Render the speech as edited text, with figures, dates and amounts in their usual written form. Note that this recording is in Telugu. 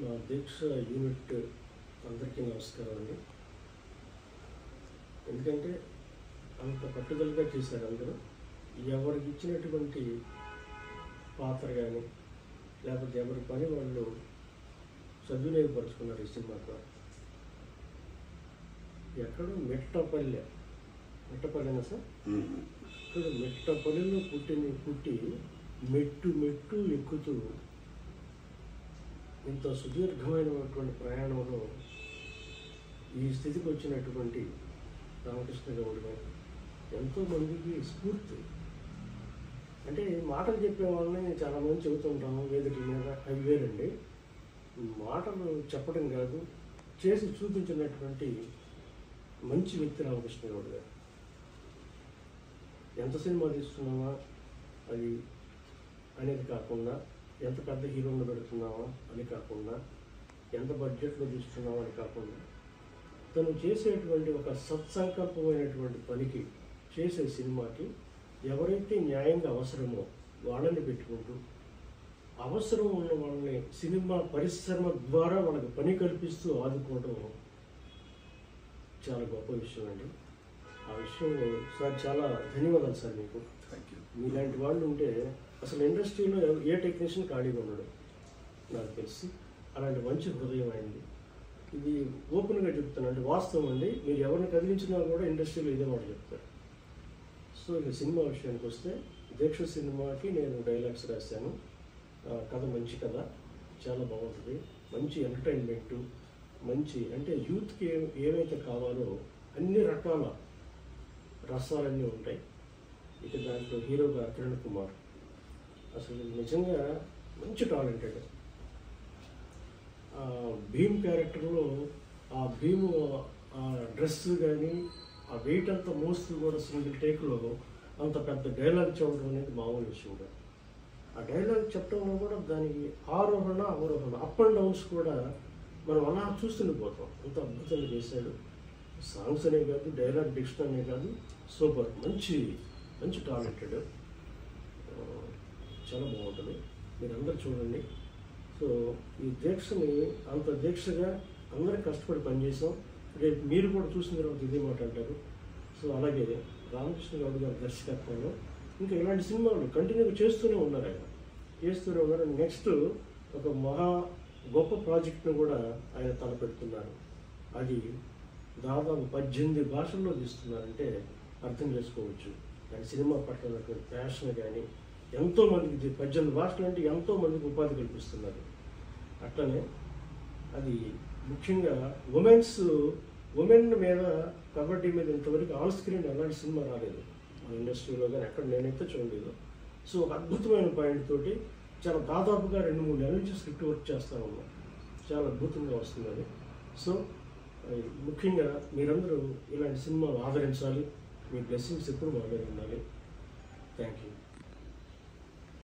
మా దీక్ష యూనిట్ అందరికీ నమస్కారం అండి. ఎందుకంటే అంత పట్టుదలగా చేశారు అందరూ. ఎవరికి ఇచ్చినటువంటి పాత్ర కానీ లేకపోతే ఎవరి పని వాళ్ళు సద్వినియోగపరుచుకున్నారు ఈ సినిమా ద్వారా. ఎక్కడో మెట్టపల్లెనా సార్? ఇక్కడ మెట్టపల్లెలో పుట్టి మెట్టు ఎక్కుతూ ఇంత సుదీర్ఘమైనటువంటి ప్రయాణంలో ఈ స్థితికి వచ్చినటువంటి రామకృష్ణ గౌడ్ గారు ఎంతోమందికి స్ఫూర్తి. అంటే మాటలు చెప్పే వాళ్ళని చాలామంది చెబుతుంటాము వేదికల మీద, అవి వేరండి. మాటలు చెప్పడం కాదు, చేసి చూపించినటువంటి మంచి వ్యక్తి రామకృష్ణ గౌడ్ గారు. ఎంత సినిమా తీస్తున్నామా అది అనేది కాకుండా, ఎంత పెద్ద హీరోని పెడుతున్నామా అని కాకుండా, ఎంత బడ్జెట్లో తీస్తున్నామా అని కాకుండా, తను చేసేటువంటి ఒక సత్సంకల్పమైనటువంటి పనికి, చేసే సినిమాకి ఎవరైతే న్యాయంగా అవసరమో వాళ్ళని పెట్టుకుంటూ, అవసరం ఉన్న వాళ్ళని సినిమా పరిశ్రమ ద్వారా వాళ్ళకి పని కల్పిస్తూ ఆదుకోవడం చాలా గొప్ప విషయం అండి. ఆ విషయం సార్ చాలా ధన్యవాదాలు సార్ మీకు. Thank you. మీలాంటి వాళ్ళు ఉంటే అసలు ఇండస్ట్రీలో ఏ టెక్నీషియన్ ఖాళీగా ఉండడు నాకు తెలిసి. అలాంటి మంచి హృదయం అయింది. ఇది ఓపెన్గా చెప్తాను, అంటే వాస్తవం అండి. మీరు ఎవరిని కదిలించినా కూడా ఇండస్ట్రీలో ఇదే మాట చెప్తారు. సో ఇక సినిమా విషయానికి వస్తే, దీక్ష సినిమాకి నేను డైలాగ్స్ రాశాను. కథ మంచి కథ, చాలా బాగుంటుంది. మంచి ఎంటర్టైన్మెంటు, మంచి అంటే యూత్కి ఏవైతే కావాలో అన్ని రకాల రసాలన్నీ ఉంటాయి. ఇక దాంట్లో హీరోగా కిరణ్ కుమార్ అసలు నిజంగా మంచి టాలెంటెడ్. భీమ్ క్యారెక్టర్లో ఆ భీము ఆ డ్రెస్ కానీ ఆ వెయిట్ అంతా మోస్తూ కూడా సింగిల్ టేక్లో అంత పెద్ద డైలాగ్ చెప్పడం అనేది మామూలు విషయం కాదు. ఆ డైలాగ్ చెప్పడంలో కూడా దానికి ఆరోహణ అవరోహణ, అప్ అండ్ డౌన్స్ కూడా మనం అలా చూస్తుండిపోతాం. అంత అద్భుతంగా చేశాడు. సాంగ్స్ అనే కాదు, డైలాగ్ డిక్షన్ అనే కాదు, సూపర్. మంచి టాలెంటెడ్, చాలా బాగుంటుంది. మీరందరూ చూడండి. సో ఈ దీక్షని అంత దీక్షగా అందరూ కష్టపడి పనిచేసాం. రేపు మీరు కూడా చూసిన తర్వాత ఇదే మాట అంటారు. సో అలాగే రామకృష్ణ గౌడ్ గారి దర్శకత్వంలో ఇంకా ఇలాంటి సినిమాలు కంటిన్యూగా చేస్తూనే ఉన్నారు. నెక్స్ట్ ఒక మహా గొప్ప ప్రాజెక్ట్ను కూడా ఆయన తలపెడుతున్నారు. అది దాదాపు 18 భాషల్లో తీస్తున్నారంటే అర్థం చేసుకోవచ్చు. ఆయన సినిమా పట్ల ఉన్నటువంటి ప్యాషన్ కానీ, ఎంతోమందికి 18 భాషలు అంటే ఎంతోమందికి ఉపాధి కల్పిస్తున్నారు. అట్లనే అది ముఖ్యంగా ఉమెన్ మీద, కబడ్డీ మీద ఇంతవరకు ఆన్ స్క్రీన్ ఎలాంటి సినిమా రాలేదు మన ఇండస్ట్రీలో కానీ, ఎక్కడ నేనైతే చూడలేదు. సో ఒక అద్భుతమైన పాయింట్ తోటి చాలా దాదాపుగా 2-3 నెలల నుంచి స్క్రిప్ట్ వర్క్ చేస్తూ ఉన్నాం. చాలా అద్భుతంగా వస్తున్నది. సో ముఖ్యంగా మీరందరూ ఇలాంటి సినిమాలు ఆదరించాలి. మీ బ్లెస్సింగ్స్ ఎప్పుడు మా మీద ఉండాలి. Thank you.